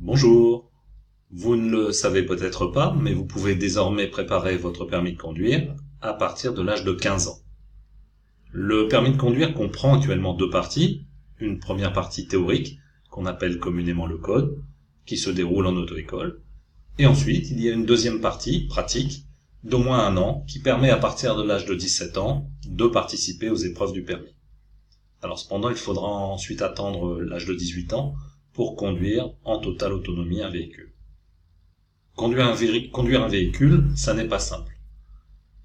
Bonjour. Vous ne le savez peut-être pas, mais vous pouvez désormais préparer votre permis de conduire à partir de l'âge de 15 ans. Le permis de conduire comprend actuellement deux parties. Une première partie théorique, qu'on appelle communément le code, qui se déroule en auto-école. Et ensuite, il y a une deuxième partie, pratique, d'au moins un an, qui permet à partir de l'âge de 17 ans de participer aux épreuves du permis. Alors cependant, il faudra ensuite attendre l'âge de 18 ans pour conduire en totale autonomie un véhicule. Conduire un véhicule, ça n'est pas simple.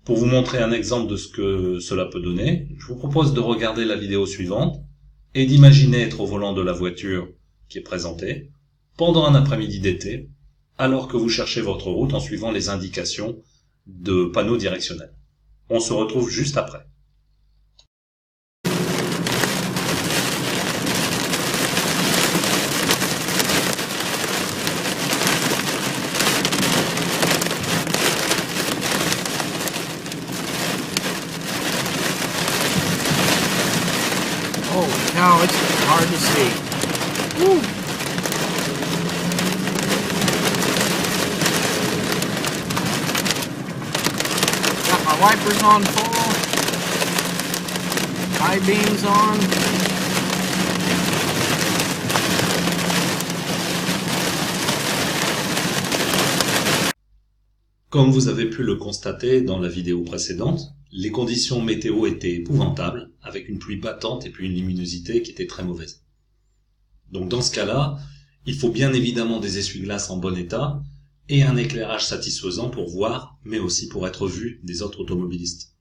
Pour vous montrer un exemple de ce que cela peut donner, je vous propose de regarder la vidéo suivante et d'imaginer être au volant de la voiture qui est présentée pendant un après-midi d'été, alors que vous cherchez votre route en suivant les indications de panneaux directionnels. On se retrouve juste après. Holy cow, it's hard to see. Woo. Got my wipers on full. High beams on. Comme vous avez pu le constater dans la vidéo précédente, les conditions météo étaient épouvantables, avec une pluie battante et puis une luminosité qui était très mauvaise. Donc dans ce cas-là, il faut bien évidemment des essuie-glaces en bon état et un éclairage satisfaisant pour voir, mais aussi pour être vu des autres automobilistes.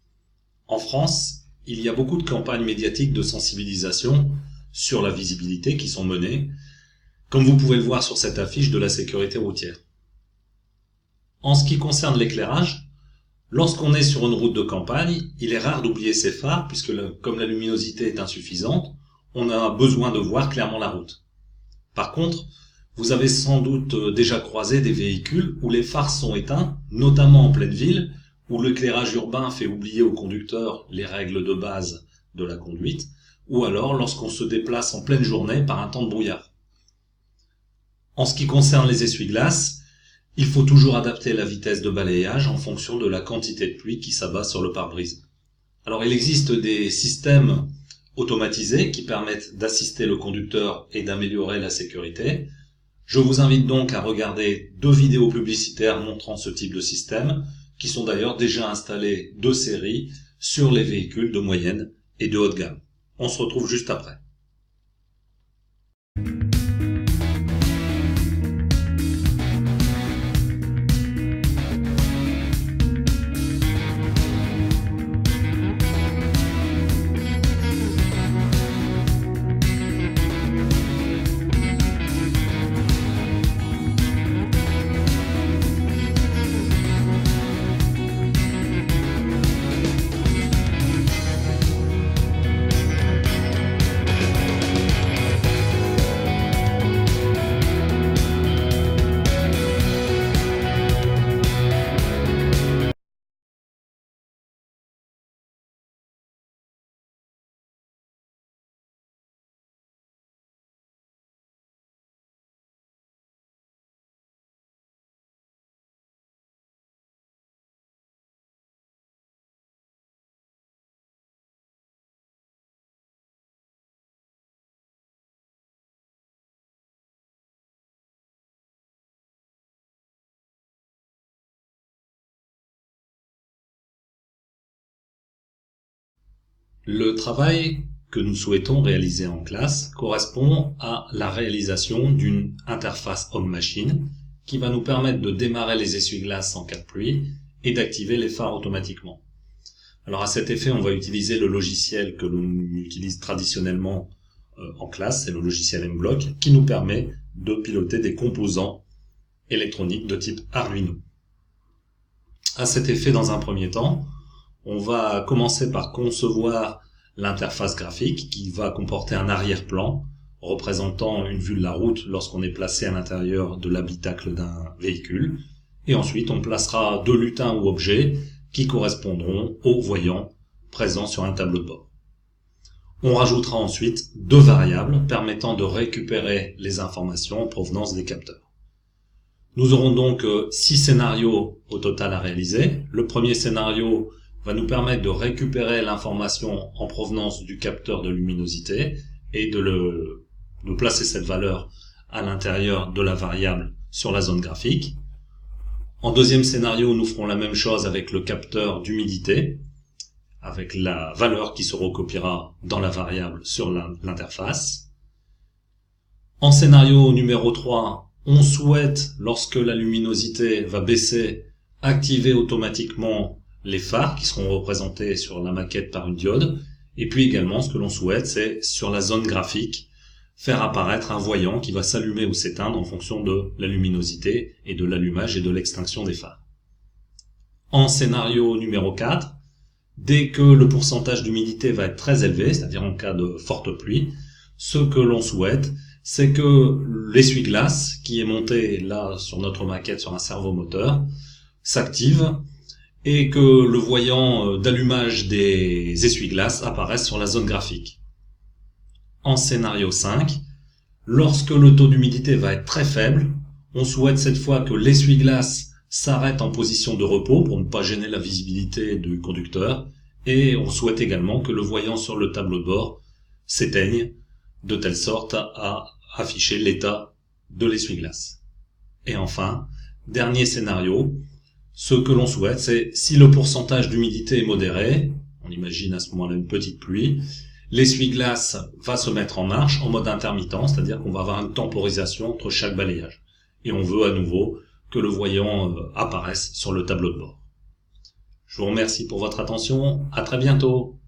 En France, il y a beaucoup de campagnes médiatiques de sensibilisation sur la visibilité qui sont menées, comme vous pouvez le voir sur cette affiche de la sécurité routière. En ce qui concerne l'éclairage, lorsqu'on est sur une route de campagne, il est rare d'oublier ses phares puisque comme la luminosité est insuffisante, on a besoin de voir clairement la route. Par contre, vous avez sans doute déjà croisé des véhicules où les phares sont éteints, notamment en pleine ville, où l'éclairage urbain fait oublier au conducteur les règles de base de la conduite, ou alors lorsqu'on se déplace en pleine journée par un temps de brouillard. En ce qui concerne les essuie-glaces, il faut toujours adapter la vitesse de balayage en fonction de la quantité de pluie qui s'abat sur le pare-brise. Alors il existe des systèmes automatisés qui permettent d'assister le conducteur et d'améliorer la sécurité. Je vous invite donc à regarder deux vidéos publicitaires montrant ce type de système, qui sont d'ailleurs déjà installés de série sur les véhicules de moyenne et de haute gamme. On se retrouve juste après. Le travail que nous souhaitons réaliser en classe correspond à la réalisation d'une interface homme-machine qui va nous permettre de démarrer les essuie-glaces en cas de pluie et d'activer les phares automatiquement. Alors à cet effet, on va utiliser le logiciel que l'on utilise traditionnellement en classe, c'est le logiciel M-Block, qui nous permet de piloter des composants électroniques de type Arduino. À cet effet, dans un premier temps, on va commencer par concevoir l'interface graphique qui va comporter un arrière-plan représentant une vue de la route lorsqu'on est placé à l'intérieur de l'habitacle d'un véhicule. Et ensuite, on placera deux lutins ou objets qui correspondront aux voyants présents sur un tableau de bord. On rajoutera ensuite 2 variables permettant de récupérer les informations en provenance des capteurs. Nous aurons donc 6 scénarios au total à réaliser. Le premier scénario va nous permettre de récupérer l'information en provenance du capteur de luminosité et de placer cette valeur à l'intérieur de la variable sur la zone graphique. En deuxième scénario, nous ferons la même chose avec le capteur d'humidité, avec la valeur qui se recopiera dans la variable sur l'interface. En scénario numéro 3, on souhaite, lorsque la luminosité va baisser, activer automatiquement les phares qui seront représentés sur la maquette par une diode. Et puis également, ce que l'on souhaite, c'est sur la zone graphique, faire apparaître un voyant qui va s'allumer ou s'éteindre en fonction de la luminosité et de l'allumage et de l'extinction des phares. En scénario numéro 4, dès que le pourcentage d'humidité va être très élevé, c'est-à-dire en cas de forte pluie, ce que l'on souhaite, c'est que l'essuie-glace, qui est monté là sur notre maquette sur un servomoteur, s'active et que le voyant d'allumage des essuie-glaces apparaisse sur la zone graphique. En scénario 5, lorsque le taux d'humidité va être très faible, on souhaite cette fois que l'essuie-glace s'arrête en position de repos pour ne pas gêner la visibilité du conducteur, et on souhaite également que le voyant sur le tableau de bord s'éteigne de telle sorte à afficher l'état de l'essuie-glace. Et enfin, dernier scénario, ce que l'on souhaite, c'est si le pourcentage d'humidité est modéré, on imagine à ce moment-là une petite pluie, l'essuie-glace va se mettre en marche en mode intermittent, c'est-à-dire qu'on va avoir une temporisation entre chaque balayage. Et on veut à nouveau que le voyant apparaisse sur le tableau de bord. Je vous remercie pour votre attention, à très bientôt.